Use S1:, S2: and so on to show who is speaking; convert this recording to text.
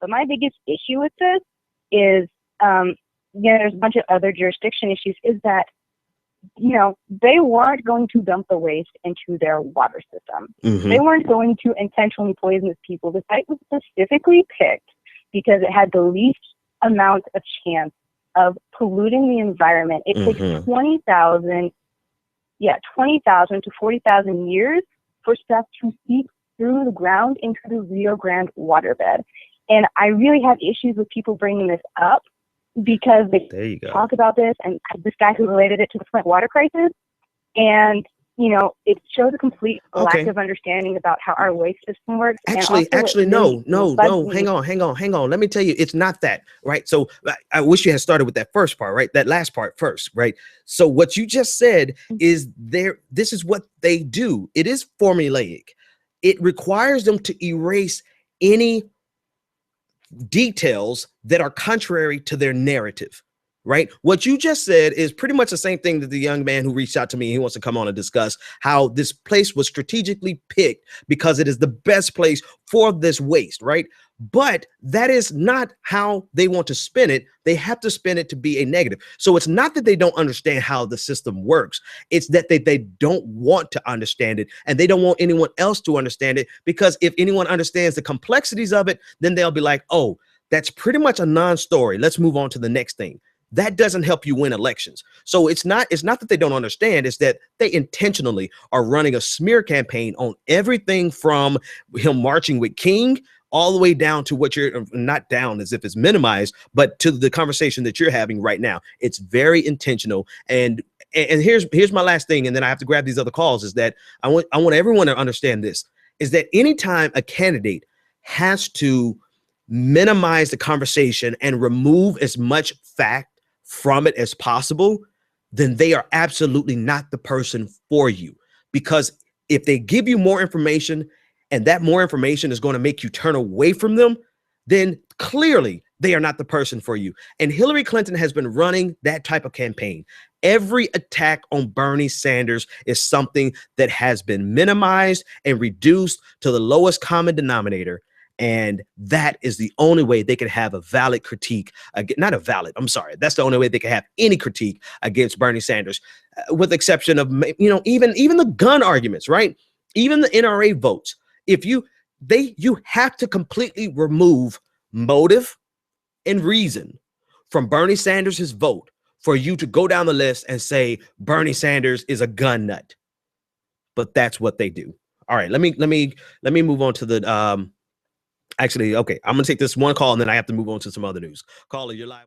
S1: But my biggest issue with this is, there's a bunch of other jurisdiction issues, is that, they weren't going to dump the waste into their water system.
S2: Mm-hmm.
S1: They weren't going to intentionally poison people. The site was specifically picked because it had the least amount of chance of polluting the environment. It takes 20,000 to 40,000 years for stuff to seep through the ground into the Rio Grande waterbed. And I really have issues with people bringing this up, because they talk about this, and this guy who related it to the Flint water crisis, and it shows a complete lack of understanding about how our waste system works.
S2: Actually, no, hang on. Let me tell you, it's not that, right? So I wish you had started with that first part, right? That last part first, right? So what you just said is this is what they do. It is formulaic. It requires them to erase any details that are contrary to their narrative, right? What you just said is pretty much the same thing that the young man who reached out to me, he wants to come on and discuss how this place was strategically picked because it is the best place for this waste, right? But that is not how they want to spin it. They have to spin it to be a negative. So it's not that they don't understand how the system works. It's that they don't want to understand it, and they don't want anyone else to understand it, because if anyone understands the complexities of it, then they'll be like, oh, that's pretty much a non-story. Let's move on to the next thing. That doesn't help you win elections. So it's not that they don't understand, it's that they intentionally are running a smear campaign on everything from him marching with King all the way down to what you're not down as if it's minimized, but to the conversation that you're having right now. It's very intentional. And here's my last thing, and then I have to grab these other calls, is that I want everyone to understand this, is that anytime a candidate has to minimize the conversation and remove as much fact from it as possible, then they are absolutely not the person for you. Because if they give you more information, and that more information is going to make you turn away from them, then clearly they are not the person for you. And Hillary Clinton has been running that type of campaign. Every attack on Bernie Sanders is something that has been minimized and reduced to the lowest common denominator. And that is the only way they can have a valid critique. That's the only way they can have any critique against Bernie Sanders, with the exception of, even the gun arguments, right? Even the NRA votes. You have to completely remove motive and reason from Bernie Sanders' vote for you to go down the list and say Bernie Sanders is a gun nut. But that's what they do. All right, let me move on to the actually, okay, I'm gonna take this one call and then I have to move on to some other news. Caller, you're live.